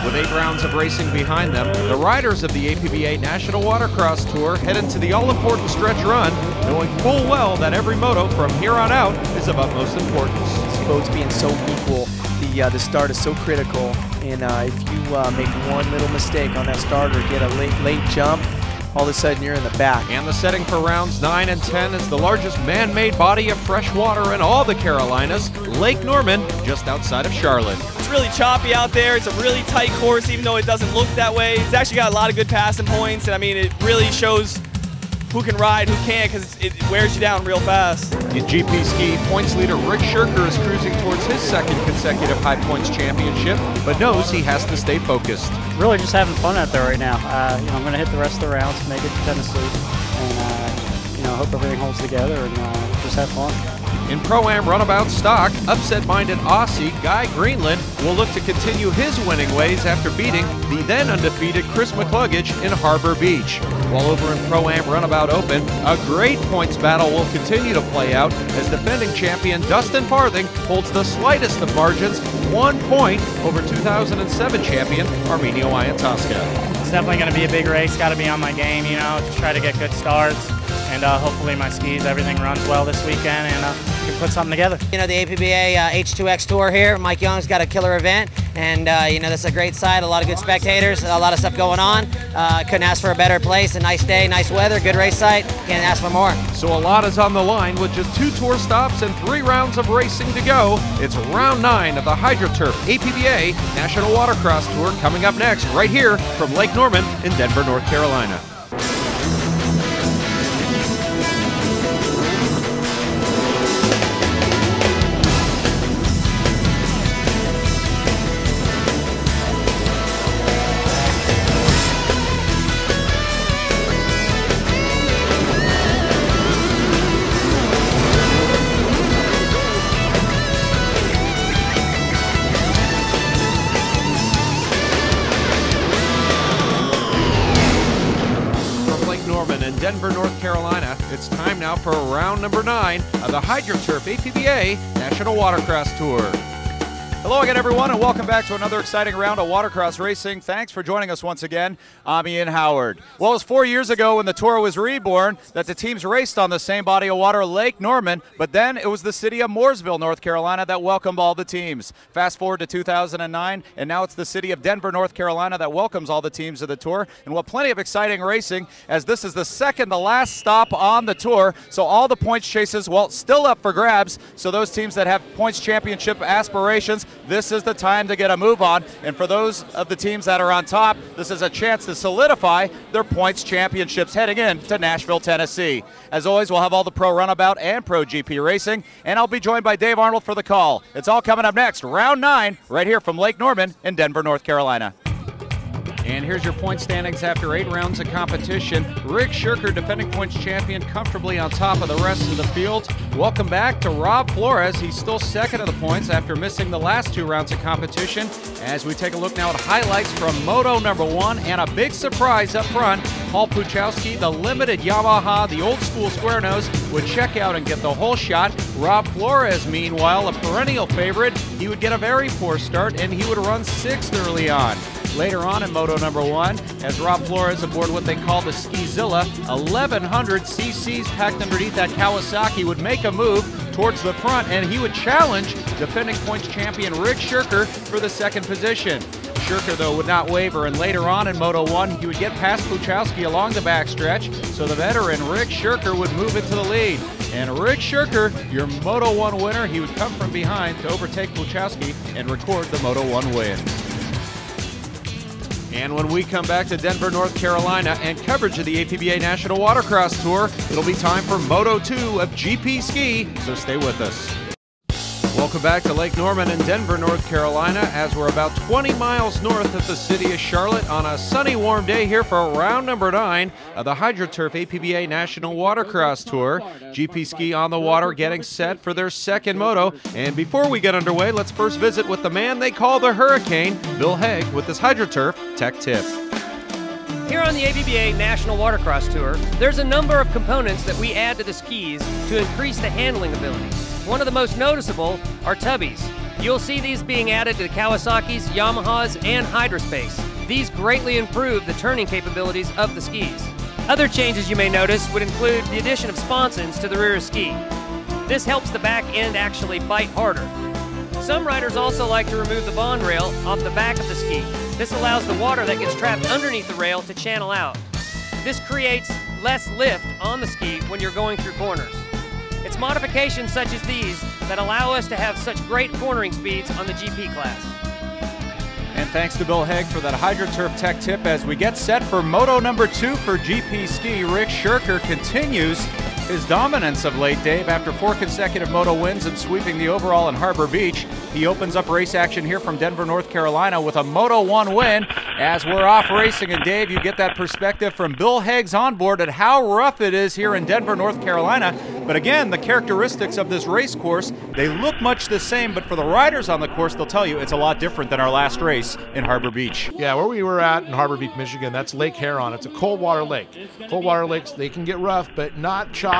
With 8 rounds of racing behind them, the riders of the APBA National Watercross Tour head into the all-important stretch run, knowing full well that every moto from here on out is of utmost importance. These boats being so equal, the start is so critical, and if you make one little mistake on that start or get a late jump, all of a sudden you're in the back. And the setting for rounds 9 and 10 is the largest man-made body of fresh water in all the Carolinas, Lake Norman, just outside of Charlotte. It's really choppy out there. It's a really tight course, even though it doesn't look that way. It's actually got a lot of good passing points, and I mean, it really shows who can ride, who can't, because it wears you down real fast. In GP Ski, points leader Rick Shirker is cruising towards his second consecutive high points championship, but knows he has to stay focused. Really just having fun out there right now. I'm going to hit the rest of the rounds, make it to Tennessee, and hope everything holds together and just have fun. In Pro-Am runabout stock, upset-minded Aussie Guy Greenland will look to continue his winning ways after beating the then-undefeated Chris McCluggage in Harbor Beach. While over in Pro-Am runabout open, a great points battle will continue to play out as defending champion Dustin Farthing holds the slightest of margins, 1 point over 2007 champion Arminio Iantasca. It's definitely going to be a big race. Got to be on my game, to try to get good starts. And hopefully my skis, everything runs well this weekend, and we can put something together. The APBA H2X Tour here. Mike Young's got a killer event, and this is a great site, a lot of good spectators, a lot of stuff going on. Couldn't ask for a better place, a nice day, nice weather, good race site. Can't ask for more. So a lot is on the line with just 2 tour stops and 3 rounds of racing to go. It's round 9 of the HydroTurf APBA National Watercross Tour coming up next, right here from Lake Norman in Denver, North Carolina. In Denver, North Carolina, it's time now for round number 9 of the HydroTurf APBA National Watercross Tour. Hello again, everyone, and welcome back to another exciting round of watercross racing. Thanks for joining us once again. I'm Ian Howard. Well, it was 4 years ago when the tour was reborn that the teams raced on the same body of water, Lake Norman, but then it was the city of Mooresville, North Carolina that welcomed all the teams. Fast forward to 2009, and now it's the city of Denver, North Carolina that welcomes all the teams of the tour. And well, plenty of exciting racing, as this is the second to last stop on the tour, so all the points chases, well, still up for grabs. So those teams that have points championship aspirations, this is the time to get a move on. And for those of the teams that are on top, this is a chance to solidify their points championships heading in to Nashville, Tennessee. As always, we'll have all the Pro Runabout and Pro GP racing, and I'll be joined by Dave Arnold for the call. It's all coming up next, round 9, right here from Lake Norman in Denver, North Carolina. And here's your point standings after 8 rounds of competition. Rick Shirker, defending points champion, comfortably on top of the rest of the field. Welcome back to Rob Flores. He's still second of the points after missing the last 2 rounds of competition. As we take a look now at highlights from Moto number 1, and a big surprise up front. Paul Puchowski, the limited Yamaha, the old school square nose, would check out and get the whole shot. Rob Flores, meanwhile, a perennial favorite. He would get a very poor start, and he would run 6th early on. Later on in Moto number 1, as Rob Flores aboard what they call the Skizilla, 1,100 cc's packed underneath that Kawasaki, would make a move towards the front, and he would challenge defending points champion Rick Shirker for the 2nd position. Shirker, though, would not waver, and later on in Moto 1, he would get past Puchowski along the backstretch, so the veteran Rick Shirker would move into the lead. And Rick Shirker, your Moto 1 winner, he would come from behind to overtake Puchowski and record the Moto 1 win. And when we come back to Denver, North Carolina, and coverage of the APBA National Watercross Tour, it'll be time for Moto 2 of GP Ski, so stay with us. Welcome back to Lake Norman in Denver, North Carolina, as we're about 20 miles north of the city of Charlotte on a sunny, warm day here for round number 9 of the HydroTurf APBA National Watercross Tour. GP Ski on the water getting set for their 2nd moto. And before we get underway, let's first visit with the man they call the Hurricane, Bill Haig, with his HydroTurf Tech Tip. Here on the APBA National Watercross Tour, there's a number of components that we add to the skis to increase the handling ability. One of the most noticeable are tubbies. You'll see these being added to the Kawasaki's, Yamaha's, and Hydraspace. These greatly improve the turning capabilities of the skis. Other changes you may notice would include the addition of sponsons to the rear ski. This helps the back end actually bite harder. Some riders also like to remove the bond rail off the back of the ski. This allows the water that gets trapped underneath the rail to channel out. This creates less lift on the ski when you're going through corners. It's modifications such as these that allow us to have such great cornering speeds on the GP class. And thanks to Bill Haig for that HydroTurf Tech tip as we get set for Moto number 2 for GP Ski. Rick Shirker continues his dominance of late, Dave. After 4 consecutive Moto wins and sweeping the overall in Harbor Beach, he opens up race action here from Denver, North Carolina with a Moto 1 win. As we're off racing, and Dave, you get that perspective from Bill Haig's onboard at how rough it is here in Denver, North Carolina. But again, the characteristics of this race course, they look much the same, but for the riders on the course, they'll tell you it's a lot different than our last race in Harbor Beach. Yeah, where we were at in Harbor Beach, Michigan, that's Lake Huron. It's a cold water lake. Cold water lakes, they can get rough, but not choppy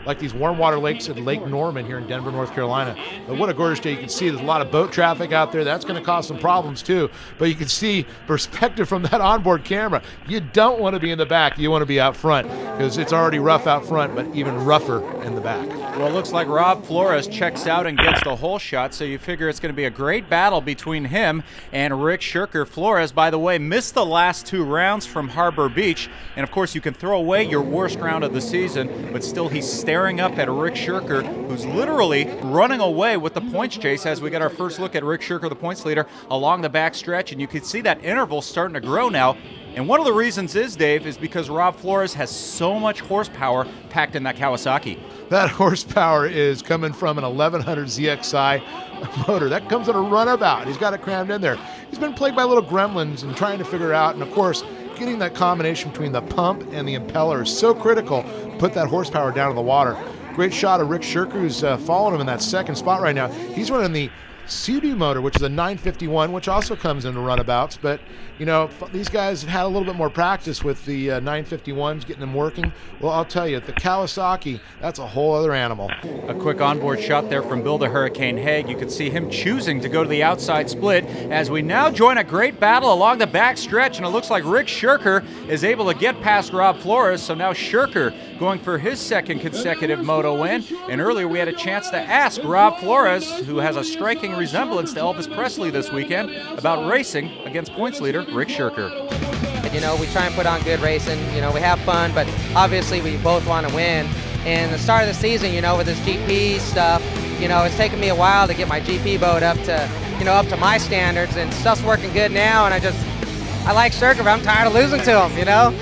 like these warm water lakes at Lake Norman here in Denver, North Carolina. But what a gorgeous day. You can see there's a lot of boat traffic out there. That's going to cause some problems too. But you can see perspective from that onboard camera. You don't want to be in the back. You want to be out front because it's already rough out front, but even rougher in the back. Well, it looks like Rob Flores checks out and gets the whole shot, so you figure it's going to be a great battle between him and Rick Shirker. Flores, by the way, missed the last 2 rounds from Harbor Beach, and of course you can throw away your worst round of the season, but still he's staring up at Rick Shirker, who's literally running away with the points chase as we get our first look at Rick Shirker, the points leader, along the back stretch, and you can see that interval starting to grow now. And one of the reasons is, Dave, is because Rob Flores has so much horsepower packed in that Kawasaki. That horsepower is coming from an 1100 ZXi motor. That comes on a runabout. He's got it crammed in there. He's been plagued by little gremlins and trying to figure out, and of course, getting that combination between the pump and the impeller is so critical to put that horsepower down in the water. Great shot of Rick Shirker, who's following him in that second spot right now. He's running the Sea-Doo motor, which is a 951, which also comes into runabouts. But, you know, these guys have had a little bit more practice with the 951s, getting them working. Well, I'll tell you, the Kawasaki, that's a whole other animal. A quick onboard shot there from Bill the Hurricane Haig. You can see him choosing to go to the outside split as we now join a great battle along the back stretch, and it looks like Rick Shirker is able to get past Rob Flores. So now Shirker going for his 2nd consecutive Moto win. And earlier we had a chance to ask Rob Flores, who has a striking resemblance to Elvis Presley this weekend, about racing against points leader Rick Shirker. You know, we try and put on good racing. You know, we have fun, but obviously we both want to win. And the start of the season, you know, with this GP stuff, you know, it's taken me a while to get my GP boat up to, you know, up to my standards, and stuff's working good now. And I like Shirker, but I'm tired of losing to him, you know.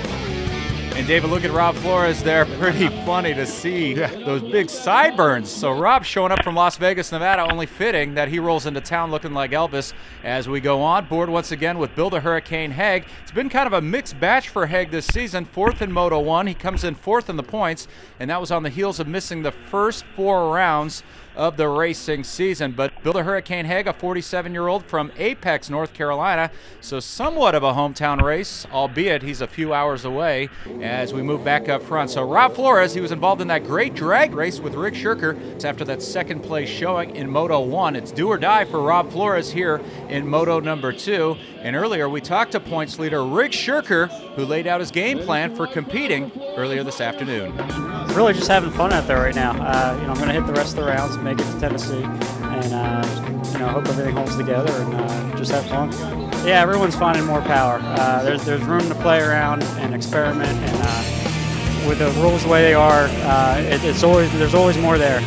And David, look at Rob Flores there. Pretty funny to see those big sideburns. So Rob showing up from Las Vegas, Nevada, only fitting that he rolls into town looking like Elvis as we go on board once again with Bill the Hurricane Haig. It's been kind of a mixed batch for Haig this season. 4th in Moto 1. He comes in 4th in the points, and that was on the heels of missing the first 4 rounds of the racing season. But Bill the Hurricane Haig, a 47-year-old from Apex, North Carolina, so somewhat of a hometown race, albeit he's a few hours away as we move back up front. So Rob Flores, he was involved in that great drag race with Rick Shirker. It's after that 2nd place showing in Moto 1. It's do or die for Rob Flores here in Moto number 2. And earlier we talked to points leader Rick Shirker, who laid out his game plan for competing earlier this afternoon. Really just having fun out there right now. You know, I'm going to hit the rest of the rounds, make it to Tennessee, and you know, hope everything holds together and just have fun. Yeah, everyone's finding more power. There's room to play around and experiment, and with the rules the way they are, there's always more there.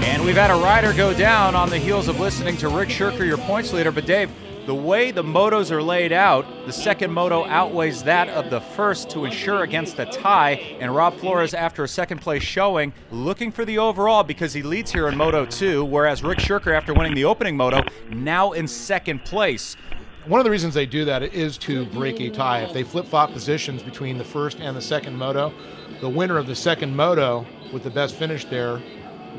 And we've had a rider go down on the heels of listening to Rick Shirker, your points leader. But Dave, the way the motos are laid out, the 2nd moto outweighs that of the 1st to ensure against a tie. And Rob Flores, after a 2nd place showing, looking for the overall because he leads here in Moto 2, whereas Rick Shirker, after winning the opening moto, now in 2nd place. One of the reasons they do that is to break a tie. If they flip-flop positions between the 1st and the 2nd moto, the winner of the 2nd moto with the best finish there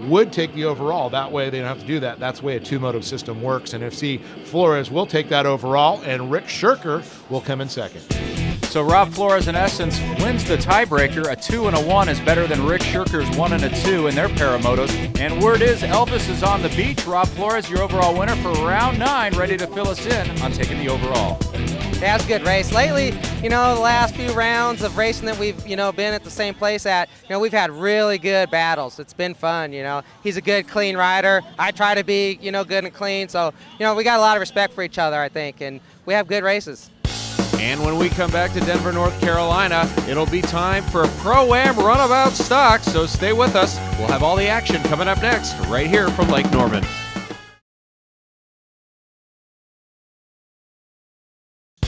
would take the overall. That way they don't have to do that. That's the way a 2-moto system works. And FC Flores will take that overall, and Rick Shirker will come in 2nd. So Rob Flores, in essence, wins the tiebreaker. A 2 and a 1 is better than Rick Shirker's 1 and a 2 in their paramotos. And word is Elvis is on the beach. Rob Flores, your overall winner for round 9, ready to fill us in on taking the overall. Yeah, it was a good race. Lately, the last few rounds of racing that we've, been at the same place at, we've had really good battles. It's been fun, He's a good, clean rider. I try to be, good and clean. So, we got a lot of respect for each other, I think, and we have good races. And when we come back to Denver, North Carolina, it'll be time for a Pro-Am Runabout Stock, so stay with us. We'll have all the action coming up next, right here from Lake Norman.